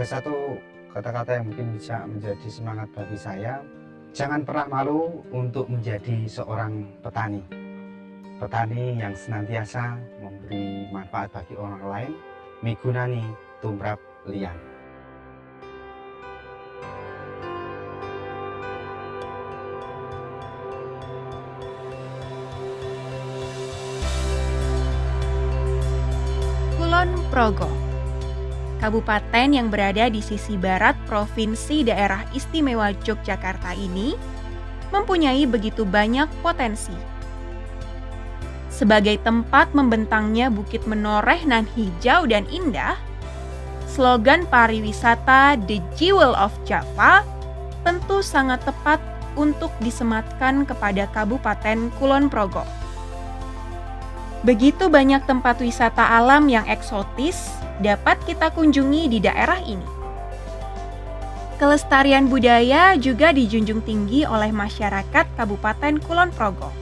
Ada satu kata-kata yang mungkin bisa menjadi semangat bagi saya. Jangan pernah malu untuk menjadi seorang petani. Petani yang senantiasa memberi manfaat bagi orang lain, migunani tumrap lian. Kulon Progo, kabupaten yang berada di sisi barat Provinsi Daerah Istimewa Yogyakarta ini mempunyai begitu banyak potensi. Sebagai tempat membentangnya bukit menoreh nan hijau dan indah, slogan pariwisata The Jewel of Java tentu sangat tepat untuk disematkan kepada Kabupaten Kulon Progo. Begitu banyak tempat wisata alam yang eksotis dapat kita kunjungi di daerah ini. Kelestarian budaya juga dijunjung tinggi oleh masyarakat Kabupaten Kulon Progo.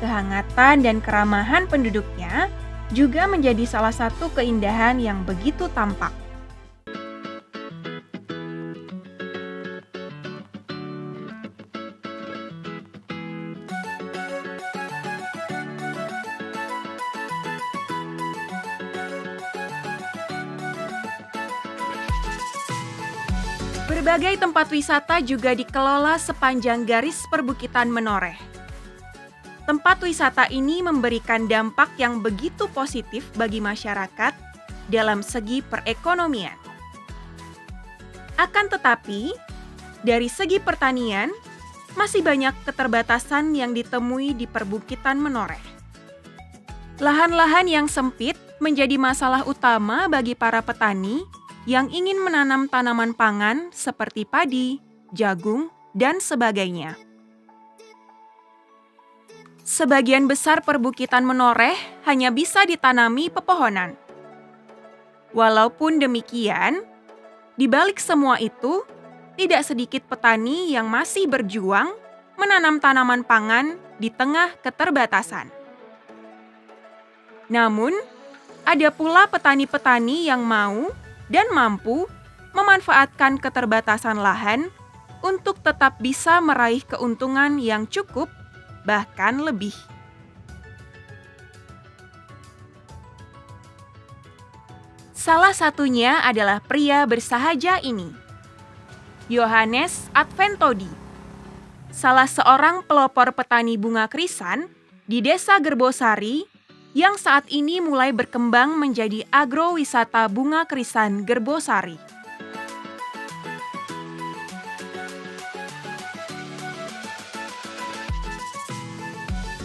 Kehangatan dan keramahan penduduknya juga menjadi salah satu keindahan yang begitu tampak. Berbagai tempat wisata juga dikelola sepanjang garis perbukitan menoreh. Tempat wisata ini memberikan dampak yang begitu positif bagi masyarakat dalam segi perekonomian. Akan tetapi, dari segi pertanian, masih banyak keterbatasan yang ditemui di perbukitan menoreh. Lahan-lahan yang sempit menjadi masalah utama bagi para petani yang ingin menanam tanaman pangan seperti padi, jagung, dan sebagainya. Sebagian besar perbukitan menoreh hanya bisa ditanami pepohonan. Walaupun demikian, di balik semua itu, tidak sedikit petani yang masih berjuang menanam tanaman pangan di tengah keterbatasan. Namun, ada pula petani-petani yang mau dan mampu memanfaatkan keterbatasan lahan untuk tetap bisa meraih keuntungan yang cukup, bahkan lebih. Salah satunya adalah pria bersahaja ini, Yohanes Adventodi, salah seorang pelopor petani bunga krisan di Desa Gerbosari yang saat ini mulai berkembang menjadi agrowisata bunga krisan Gerbosari.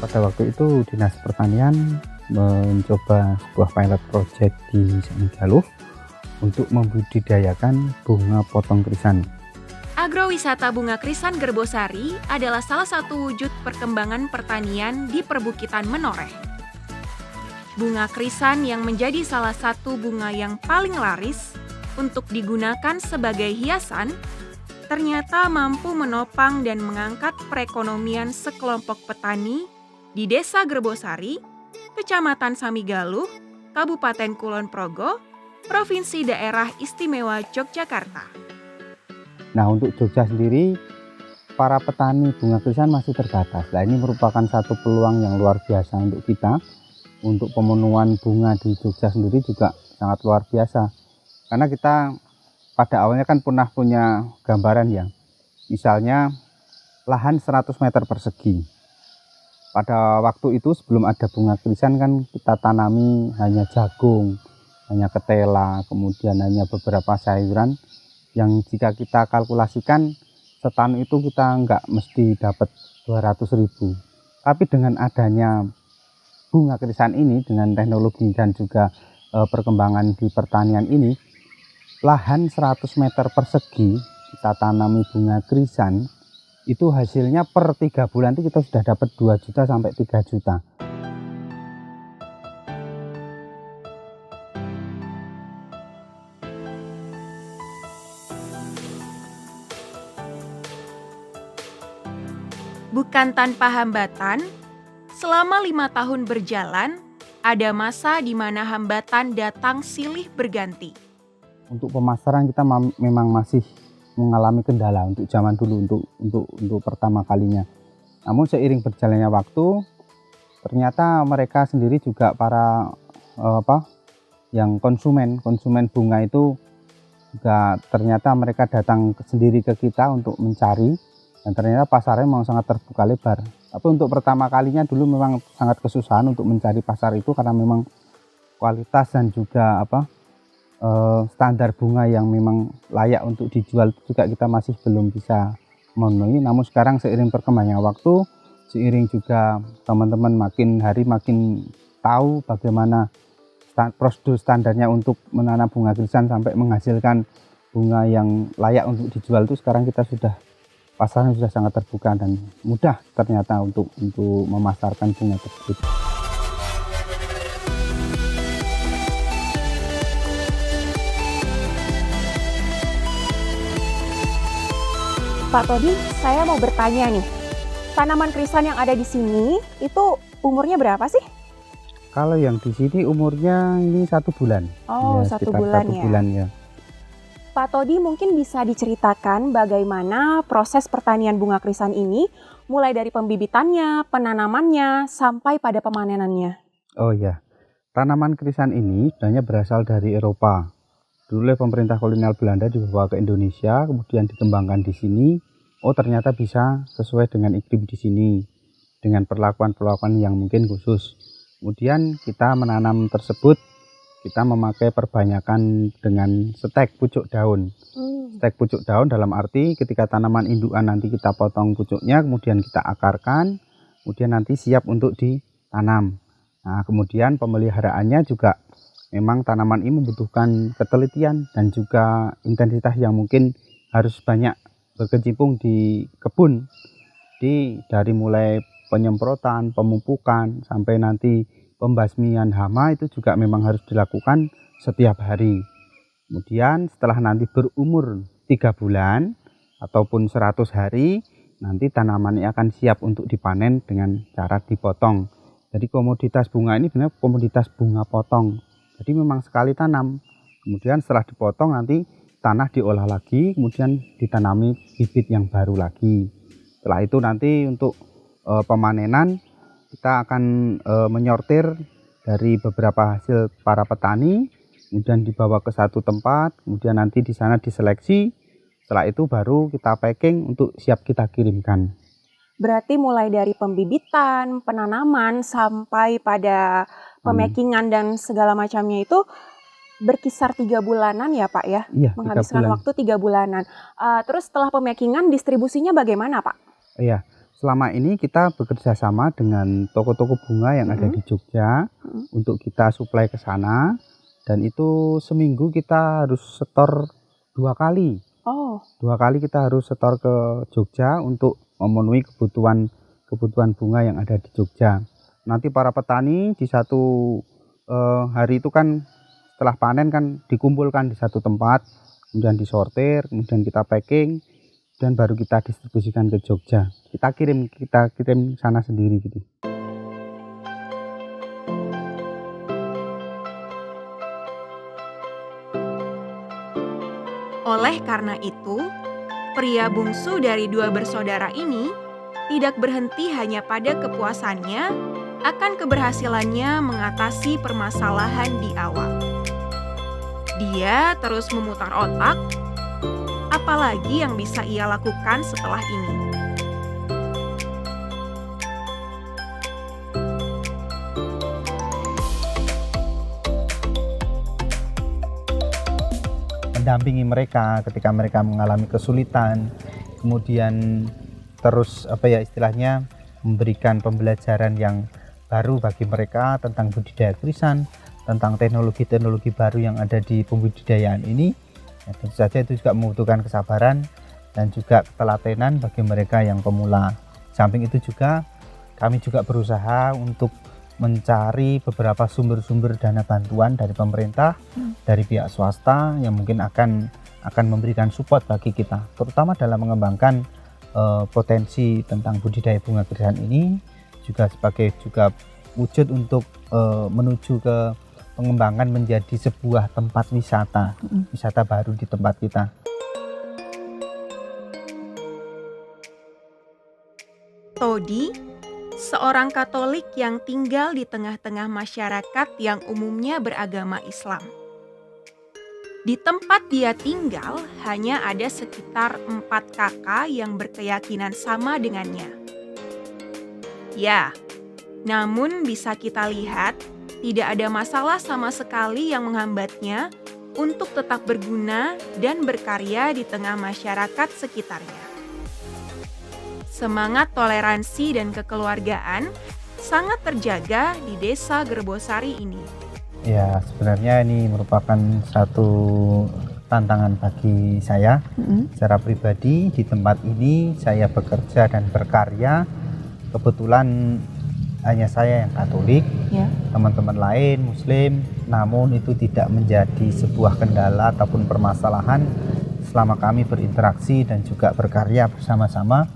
Pada waktu itu Dinas Pertanian mencoba sebuah pilot project di Galuh untuk membudidayakan bunga potong krisan. Agrowisata bunga krisan Gerbosari adalah salah satu wujud perkembangan pertanian di perbukitan menoreh. Bunga krisan yang menjadi salah satu bunga yang paling laris untuk digunakan sebagai hiasan, ternyata mampu menopang dan mengangkat perekonomian sekelompok petani di Desa Gerbosari, Kecamatan Samigaluh, Kabupaten Kulon Progo, Provinsi Daerah Istimewa Yogyakarta. Nah, untuk Jogja sendiri, para petani bunga krisan masih terbatas. Nah, ini merupakan satu peluang yang luar biasa untuk kita. Untuk pemenuhan bunga di Jogja sendiri juga sangat luar biasa. Karena kita pada awalnya kan pernah punya gambaran ya. Misalnya lahan 100 meter persegi. Pada waktu itu sebelum ada bunga krisan kan kita tanami hanya jagung, hanya ketela, kemudian hanya beberapa sayuran yang jika kita kalkulasikan setan itu kita nggak mesti dapat 200.000. Tapi dengan adanya bunga krisan ini, dengan teknologi dan juga perkembangan di pertanian ini, lahan 100 meter persegi kita tanami bunga krisan, itu hasilnya per 3 bulan itu kita sudah dapat 2 juta sampai 3 juta. Bukan tanpa hambatan, selama 5 tahun berjalan, ada masa di mana hambatan datang silih berganti. untuk pemasaran kita memang masih mengalami kendala untuk zaman dulu untuk pertama kalinya. Namun seiring berjalannya waktu, ternyata mereka sendiri juga para yang konsumen bunga itu juga ternyata mereka datang sendiri ke kita untuk mencari, dan ternyata pasarnya memang sangat terbuka lebar. Tapi untuk pertama kalinya dulu memang sangat kesusahan untuk mencari pasar itu karena memang kualitas dan juga standar bunga yang memang layak untuk dijual juga kita masih belum bisa memenuhi. Namun sekarang seiring perkembangan waktu, seiring juga teman-teman makin hari makin tahu bagaimana prosedur standarnya untuk menanam bunga krisan sampai menghasilkan bunga yang layak untuk dijual, itu sekarang kita sudah pasarnya sudah sangat terbuka dan mudah ternyata untuk memasarkan bunga tersebut. Pak Todi, saya mau bertanya nih, tanaman krisan yang ada di sini itu umurnya berapa sih? Kalau yang di sini umurnya ini 1 bulan. Oh, ya, 1 bulan 1 ya. bulan ya. Pak Todi, mungkin bisa diceritakan bagaimana proses pertanian bunga krisan ini, mulai dari pembibitannya, penanamannya, sampai pada pemanenannya. Oh ya, tanaman krisan ini sebenarnya berasal dari Eropa. Dulu oleh pemerintah kolonial Belanda dibawa ke Indonesia, kemudian dikembangkan di sini. Oh, ternyata bisa sesuai dengan iklim di sini, dengan perlakuan-perlakuan yang mungkin khusus. Kemudian kita menanam tersebut, kita memakai perbanyakan dengan stek pucuk daun. Stek pucuk daun dalam arti ketika tanaman indukan nanti kita potong pucuknya, kemudian kita akarkan, kemudian nanti siap untuk ditanam. Nah, kemudian pemeliharaannya juga memang tanaman ini membutuhkan ketelitian dan juga intensitas yang mungkin harus banyak berkecimpung di kebun. Dari mulai penyemprotan, pemupukan, sampai nanti pembasmian hama itu juga memang harus dilakukan setiap hari. Kemudian setelah nanti berumur 3 bulan ataupun 100 hari, nanti tanamannya akan siap untuk dipanen dengan cara dipotong. Jadi komoditas bunga ini benar komoditas bunga potong. Jadi memang sekali tanam, kemudian setelah dipotong nanti tanah diolah lagi, kemudian ditanami bibit yang baru lagi. Setelah itu nanti untuk pemanenan kita akan menyortir dari beberapa hasil para petani, kemudian dibawa ke satu tempat, kemudian nanti di sana diseleksi. Setelah itu baru kita packing untuk siap kita kirimkan. Berarti mulai dari pembibitan, penanaman, sampai pada pemakingan dan segala macamnya itu berkisar 3 bulanan ya Pak ya? Iya, menghabiskan 3 bulan. waktu 3 bulanan. Terus setelah pemakingan, distribusinya bagaimana Pak? Iya, selama ini kita bekerja sama dengan toko-toko bunga yang ada di Jogja untuk kita suplai ke sana, dan itu seminggu kita harus setor 2 kali. Oh. 2 kali kita harus setor ke Jogja untuk memenuhi kebutuhan bunga yang ada di Jogja. Nanti para petani di satu hari itu kan setelah panen kan dikumpulkan di satu tempat, kemudian disortir, kemudian kita packing, dan baru kita distribusikan ke Jogja. Kita kirim sana sendiri gitu. Oleh karena itu, pria bungsu dari 2 bersaudara ini tidak berhenti hanya pada kepuasannya akan keberhasilannya mengatasi permasalahan di awal. Dia terus memutar otak, apalagi yang bisa ia lakukan setelah ini. Mendampingi mereka ketika mereka mengalami kesulitan, kemudian terus istilahnya memberikan pembelajaran yang baru bagi mereka tentang budidaya krisan, tentang teknologi-teknologi baru yang ada di pembudidayaan ini. Ya, tentu saja itu juga membutuhkan kesabaran dan juga ketelatenan bagi mereka yang pemula. Samping itu juga kami juga berusaha untuk mencari beberapa sumber-sumber dana bantuan dari pemerintah, dari pihak swasta yang mungkin akan memberikan support bagi kita, terutama dalam mengembangkan potensi tentang budidaya bunga krisan ini, juga sebagai wujud untuk menuju ke pengembangan menjadi sebuah tempat wisata, wisata baru di tempat kita. Todi, seorang Katolik yang tinggal di tengah-tengah masyarakat yang umumnya beragama Islam. Di tempat dia tinggal hanya ada sekitar 4 kakak yang berkeyakinan sama dengannya. Ya, namun bisa kita lihat tidak ada masalah sama sekali yang menghambatnya untuk tetap berguna dan berkarya di tengah masyarakat sekitarnya. Semangat toleransi dan kekeluargaan sangat terjaga di Desa Gerbosari ini. Ya, sebenarnya ini merupakan satu tantangan bagi saya. Secara pribadi di tempat ini saya bekerja dan berkarya. Kebetulan hanya saya yang Katolik, teman-teman lain Muslim, namun itu tidak menjadi sebuah kendala ataupun permasalahan selama kami berinteraksi dan juga berkarya bersama-sama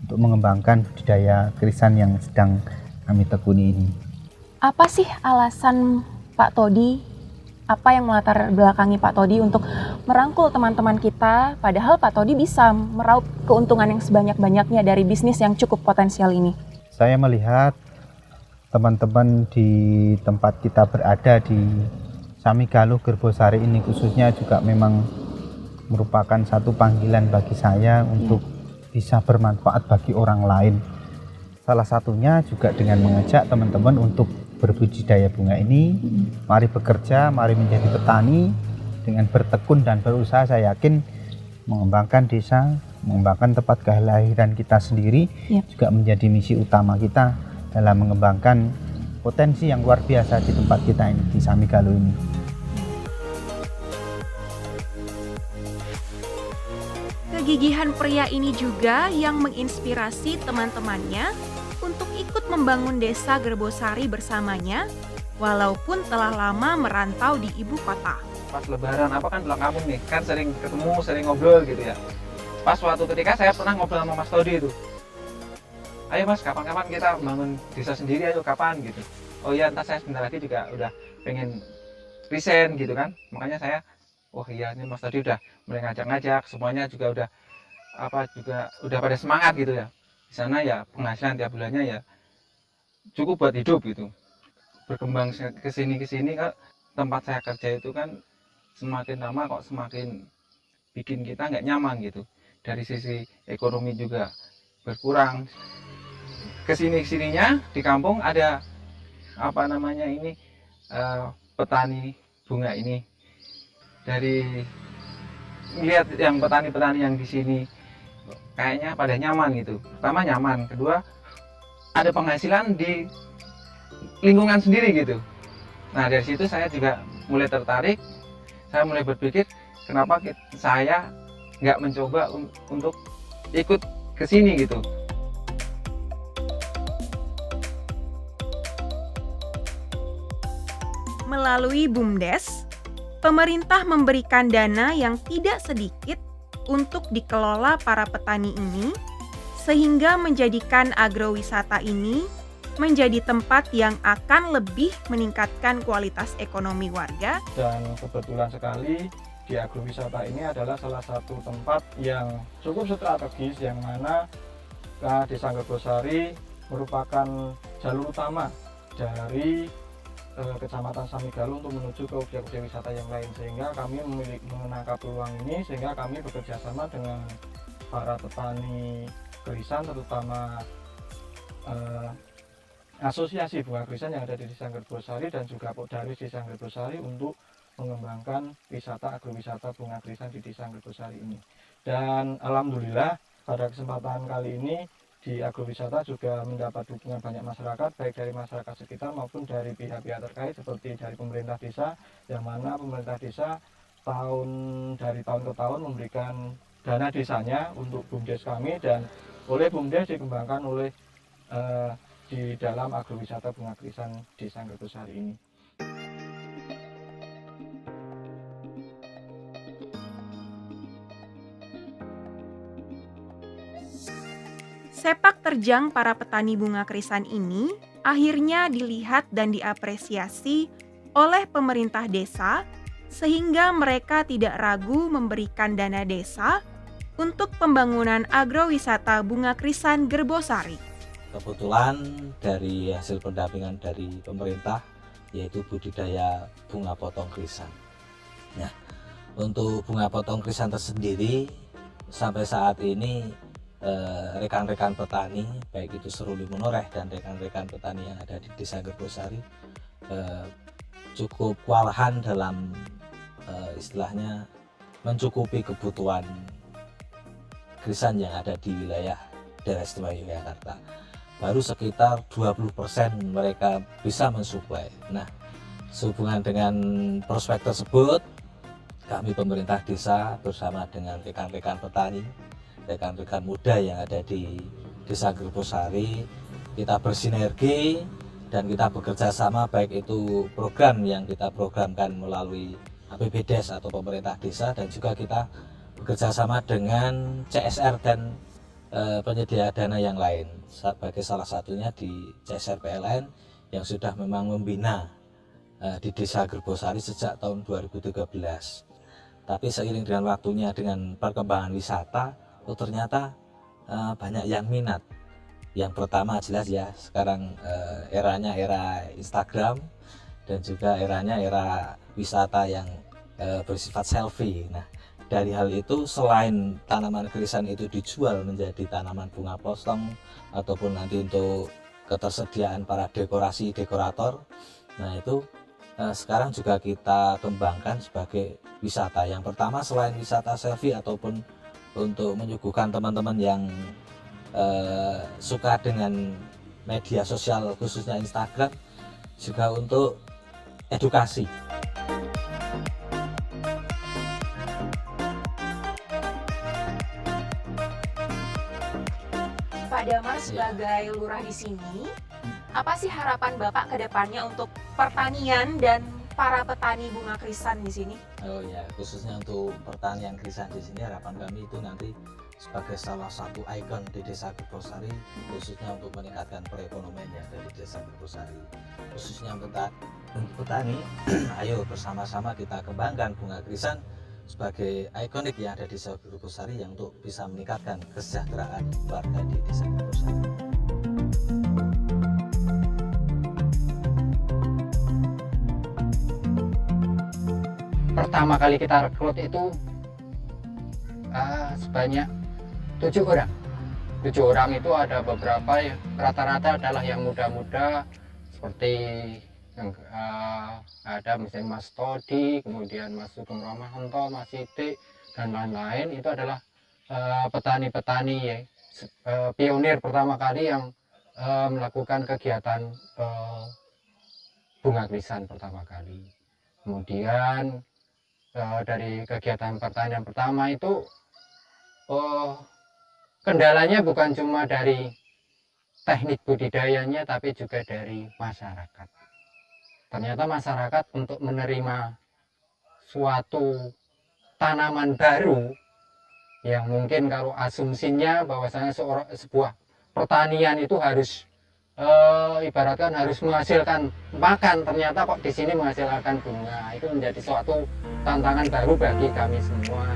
untuk mengembangkan budidaya krisan yang sedang kami tekuni ini. Apa sih alasan Pak Todi, apa yang melatar belakangi Pak Todi untuk merangkul teman-teman kita, padahal Pak Todi bisa meraup keuntungan yang sebanyak-banyaknya dari bisnis yang cukup potensial ini? Saya melihat teman-teman di tempat kita berada di Samigaluh Gerbosari ini khususnya juga memang merupakan satu panggilan bagi saya untuk bisa bermanfaat bagi orang lain. Salah satunya juga dengan mengajak teman-teman untuk berbudidaya bunga ini, mari bekerja, mari menjadi petani. Dengan bertekun dan berusaha saya yakin mengembangkan desa, mengembangkan tempat kelahiran kita sendiri juga menjadi misi utama kita dalam mengembangkan potensi yang luar biasa di tempat kita ini, di Samigaluh ini. Kegigihan pria ini juga yang menginspirasi teman-temannya untuk ikut membangun Desa Gerbosari bersamanya, walaupun telah lama merantau di ibu kota. Pas lebaran, apa kan pulang kampung nih, kan sering ketemu, sering ngobrol gitu ya. Pas suatu ketika saya pernah ngobrol sama Mas Todi itu. Ayo Mas, kapan-kapan kita bangun desa sendiri, ayo kapan gitu. Oh iya, entah saya sebentar lagi juga udah pengen resign gitu kan. Makanya saya, oh iya ini Mas Todi udah mulai ngajak-ngajak, semuanya juga udah pada semangat gitu ya. Di sana ya penghasilan tiap bulannya ya cukup buat hidup gitu. Berkembang ke sini kan tempat saya kerja itu kan semakin lama kok semakin bikin kita nggak nyaman gitu. Dari sisi ekonomi juga berkurang. Kesininya di kampung ada petani bunga ini. Dari lihat yang petani-petani yang di sini kayaknya pada nyaman gitu. Pertama nyaman, kedua ada penghasilan di lingkungan sendiri gitu. Nah dari situ saya juga mulai tertarik, saya mulai berpikir kenapa saya nggak mencoba untuk ikut ke sini gitu. Melalui BUMDes, pemerintah memberikan dana yang tidak sedikit untuk dikelola para petani ini, sehingga menjadikan agrowisata ini menjadi tempat yang akan lebih meningkatkan kualitas ekonomi warga. Dan kebetulan sekali di agrowisata ini adalah salah satu tempat yang cukup strategis, yang mana Desa Gerbosari merupakan jalur utama dari Kecamatan Samigaluh untuk menuju ke objek-objek wisata yang lain, sehingga kami menangkap peluang ini, sehingga kami bekerja sama dengan para petani krisan, terutama asosiasi bunga krisan yang ada di Desa Gerbosari dan juga Pokdaris Desa Gerbosari untuk mengembangkan wisata agrowisata bunga krisan di Desa Gerbosari ini. Dan alhamdulillah pada kesempatan kali ini di agrowisata juga mendapat dukungan banyak masyarakat, baik dari masyarakat sekitar maupun dari pihak-pihak terkait seperti dari pemerintah desa, yang mana pemerintah desa dari tahun ke tahun memberikan dana desanya untuk BUMDes kami, dan oleh BUMDes dikembangkan oleh di dalam agrowisata bunga krisan Desa Gerbosari ini. Sepak terjang para petani bunga krisan ini akhirnya dilihat dan diapresiasi oleh pemerintah desa sehingga mereka tidak ragu memberikan dana desa untuk pembangunan agrowisata bunga krisan Gerbosari. Kebetulan dari hasil pendampingan dari pemerintah yaitu budidaya bunga potong krisan. Nah, untuk bunga potong krisan tersendiri sampai saat ini rekan-rekan petani baik itu Seruli Menoreh dan rekan-rekan petani yang ada di Desa Gerbosari cukup kewalahan dalam istilahnya mencukupi kebutuhan krisan yang ada di wilayah daerah istimewa Yogyakarta. Baru sekitar 20% mereka bisa mensuplai. Nah, sehubungan dengan prospek tersebut, kami pemerintah desa bersama dengan rekan-rekan petani, rekan-rekan muda yang ada di Desa Gerbosari, kita bersinergi dan kita bekerja sama, baik itu program yang kita programkan melalui APBDes atau pemerintah desa, dan juga kita bekerja sama dengan CSR dan penyedia dana yang lain, sebagai salah satunya di CSR PLN yang sudah memang membina di Desa Gerbosari sejak tahun 2013. Tapi seiring dengan waktunya, dengan perkembangan wisata, ternyata banyak yang minat. Yang pertama jelas ya, sekarang eranya era Instagram dan juga eranya era wisata yang bersifat selfie. Nah, dari hal itu, selain tanaman krisan itu dijual menjadi tanaman bunga potong ataupun nanti untuk ketersediaan para dekorasi dekorator, nah itu sekarang juga kita kembangkan sebagai wisata. Yang pertama, selain wisata selfie ataupun untuk menyuguhkan teman-teman yang suka dengan media sosial khususnya Instagram, juga untuk edukasi. Pak Damar sebagai lurah di sini, apa sih harapan Bapak ke depannya untuk pertanian dan para petani bunga krisan di sini? Oh ya, khususnya untuk pertanian krisan di sini, harapan kami itu nanti sebagai salah satu ikon di Desa Gerbosari, khususnya untuk meningkatkan perekonomian yang dari Desa Gerbosari. Khususnya untuk petani, ayo bersama-sama kita kembangkan bunga krisan sebagai ikonik yang ada di Desa Gerbosari yang untuk bisa meningkatkan kesejahteraan warga di Desa Gerbosari. Pertama kali kita rekrut itu sebanyak 7 orang. 7 orang itu ada beberapa yang rata-rata adalah yang muda-muda, seperti yang ada misalnya Mas Todi, kemudian Mas Sugeng Romahanto, Mas Sidik, dan lain-lain. Itu adalah petani-petani pionir pertama kali yang melakukan kegiatan bunga krisan pertama kali. Kemudian dari kegiatan pertanian pertama itu kendalanya bukan cuma dari teknik budidayanya, tapi juga dari masyarakat. Ternyata masyarakat untuk menerima suatu tanaman baru yang mungkin kalau asumsinya bahwasanya sebuah pertanian itu harus ibaratkan harus menghasilkan makan, ternyata kok di sini menghasilkan bunga. Itu menjadi suatu tantangan baru bagi kami semua.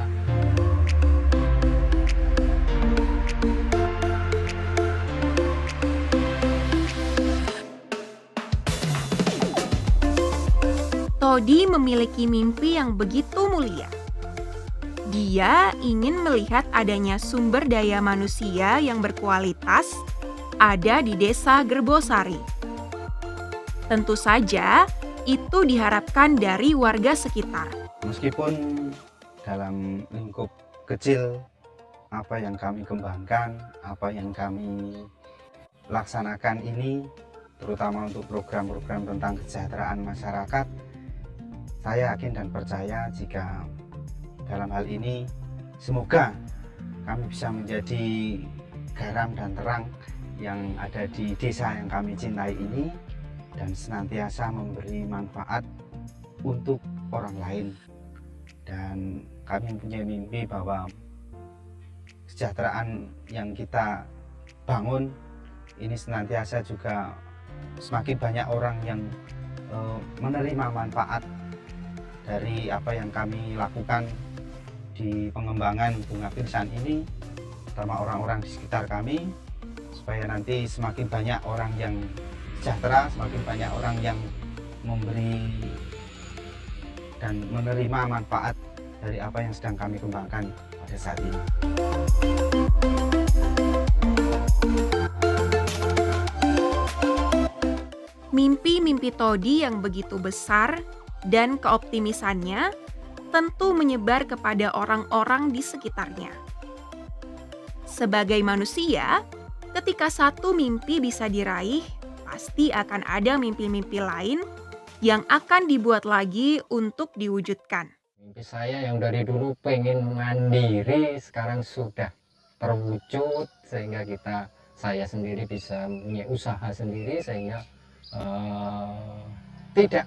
Todi memiliki mimpi yang begitu mulia. Dia ingin melihat adanya sumber daya manusia yang berkualitas ada di Desa Gerbosari. Tentu saja, itu diharapkan dari warga sekitar. Meskipun dalam lingkup kecil, apa yang kami kembangkan, apa yang kami laksanakan ini, terutama untuk program-program tentang kesejahteraan masyarakat, saya yakin dan percaya jika dalam hal ini semoga kami bisa menjadi garam dan terang yang ada di desa yang kami cintai ini, dan senantiasa memberi manfaat untuk orang lain. Dan kami mempunyai mimpi bahwa kesejahteraan yang kita bangun ini senantiasa juga semakin banyak orang yang menerima manfaat dari apa yang kami lakukan di pengembangan bunga krisan ini, terutama orang-orang di sekitar kami, supaya nanti semakin banyak orang yang sejahtera, semakin banyak orang yang memberi dan menerima manfaat dari apa yang sedang kami kembangkan pada saat ini. Mimpi-mimpi Todi yang begitu besar dan keoptimisannya tentu menyebar kepada orang-orang di sekitarnya. Sebagai manusia, ketika satu mimpi bisa diraih, pasti akan ada mimpi-mimpi lain yang akan dibuat lagi untuk diwujudkan. Mimpi saya yang dari dulu pengen mandiri sekarang sudah terwujud, sehingga saya sendiri bisa punya usaha sendiri, sehingga tidak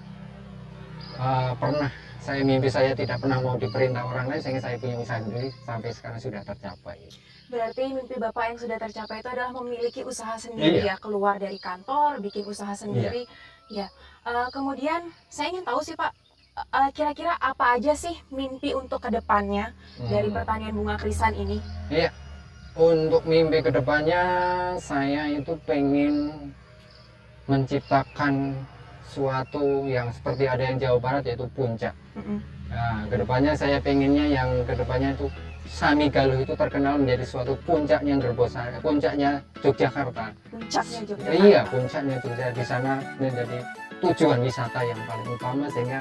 pernah mimpi saya tidak pernah mau diperintah orang lain, sehingga saya punya usaha sendiri sampai sekarang sudah tercapai. Berarti mimpi Bapak yang sudah tercapai itu adalah memiliki usaha sendiri, Iya. ya, keluar dari kantor, bikin usaha sendiri. Ya. Kemudian saya ingin tahu sih Pak, kira-kira apa aja sih mimpi untuk kedepannya dari pertanian bunga krisan ini? Iya, untuk mimpi kedepannya saya itu pengen menciptakan suatu yang seperti ada yang Jawa Barat, yaitu puncak. Nah, kedepannya saya pengennya yang kedepannya itu Samigaluh itu terkenal menjadi suatu puncaknya Gerbosari, puncaknya Yogyakarta. Puncaknya Yogyakarta. Iya, puncaknya Jogja, di sana menjadi tujuan wisata yang paling utama, sehingga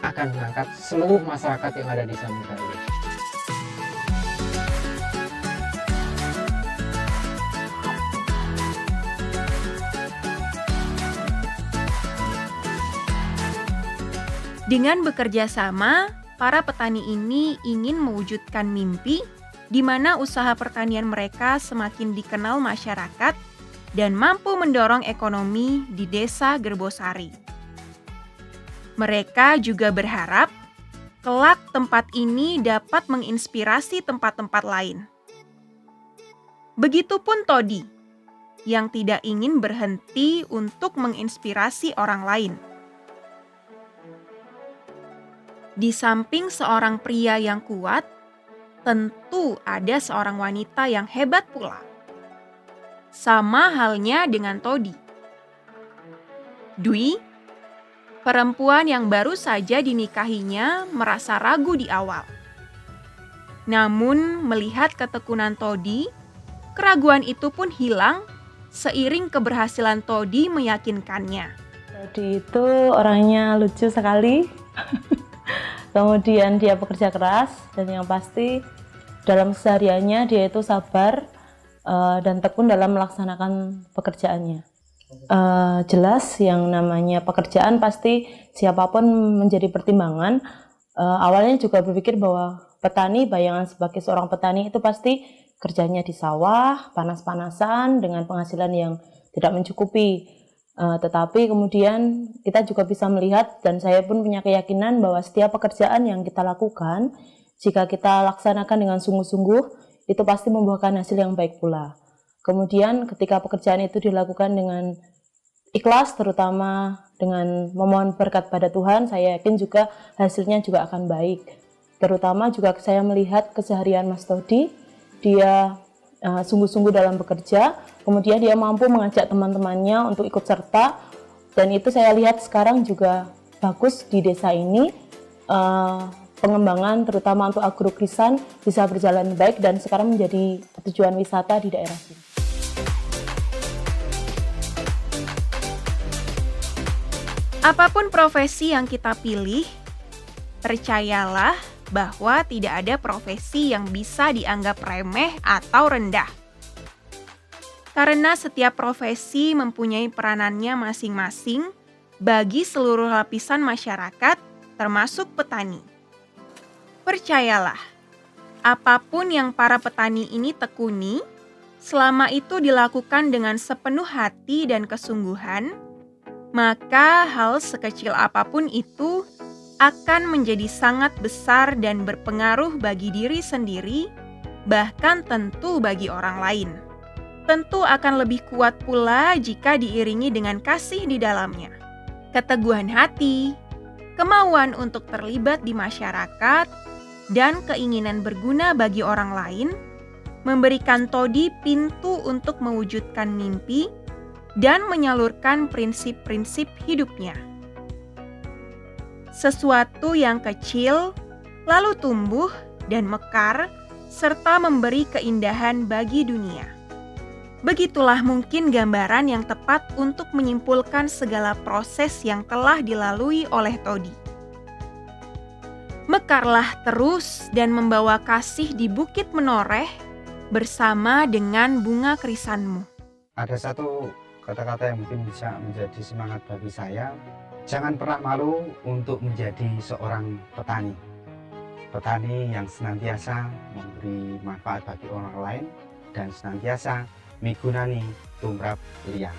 akan mengangkat seluruh masyarakat yang ada di Samigaluh. Dengan bekerja sama, para petani ini ingin mewujudkan mimpi di mana usaha pertanian mereka semakin dikenal masyarakat dan mampu mendorong ekonomi di Desa Gerbosari. Mereka juga berharap kelak tempat ini dapat menginspirasi tempat-tempat lain. Begitupun Todi, yang tidak ingin berhenti untuk menginspirasi orang lain. Di samping seorang pria yang kuat, tentu ada seorang wanita yang hebat pula. Sama halnya dengan Todi. Dwi, perempuan yang baru saja dinikahinya, merasa ragu di awal. Namun melihat ketekunan Todi, keraguan itu pun hilang seiring keberhasilan Todi meyakinkannya. Todi itu orangnya lucu sekali. Kemudian dia bekerja keras, dan yang pasti dalam kesehariannya dia itu sabar dan tekun dalam melaksanakan pekerjaannya. Jelas yang namanya pekerjaan pasti siapapun menjadi pertimbangan. Awalnya juga berpikir bahwa petani, bayangan sebagai seorang petani itu pasti kerjanya di sawah, panas-panasan dengan penghasilan yang tidak mencukupi. Tetapi kemudian kita juga bisa melihat, dan saya pun punya keyakinan bahwa setiap pekerjaan yang kita lakukan, jika kita laksanakan dengan sungguh-sungguh, itu pasti membuahkan hasil yang baik pula. Kemudian ketika pekerjaan itu dilakukan dengan ikhlas, terutama dengan memohon berkat pada Tuhan, saya yakin juga hasilnya juga akan baik. Terutama juga saya melihat keseharian Mas Todi, dia sungguh-sungguh dalam bekerja, kemudian dia mampu mengajak teman-temannya untuk ikut serta, dan itu saya lihat sekarang juga bagus di desa ini. Pengembangan terutama untuk agrokrisan bisa berjalan baik dan sekarang menjadi tujuan wisata di daerah sini. Apapun profesi yang kita pilih, percayalah bahwa tidak ada profesi yang bisa dianggap remeh atau rendah. Karena setiap profesi mempunyai peranannya masing-masing bagi seluruh lapisan masyarakat, termasuk petani. Percayalah, apapun yang para petani ini tekuni, selama itu dilakukan dengan sepenuh hati dan kesungguhan, maka hal sekecil apapun itu akan menjadi sangat besar dan berpengaruh bagi diri sendiri, bahkan tentu bagi orang lain. Tentu akan lebih kuat pula jika diiringi dengan kasih di dalamnya. keteguhan hati, kemauan untuk terlibat di masyarakat, dan keinginan berguna bagi orang lain memberikan Todi pintu untuk mewujudkan mimpi dan menyalurkan prinsip-prinsip hidupnya. Sesuatu yang kecil, lalu tumbuh dan mekar, serta memberi keindahan bagi dunia. Begitulah mungkin gambaran yang tepat untuk menyimpulkan segala proses yang telah dilalui oleh Todi. Mekarlah terus dan membawa kasih di Bukit Menoreh bersama dengan bunga krisanmu. Ada satu kata-kata yang mungkin bisa menjadi semangat bagi saya. Jangan pernah malu untuk menjadi seorang petani. Petani yang senantiasa memberi manfaat bagi orang lain dan senantiasa migunani tumrap liang.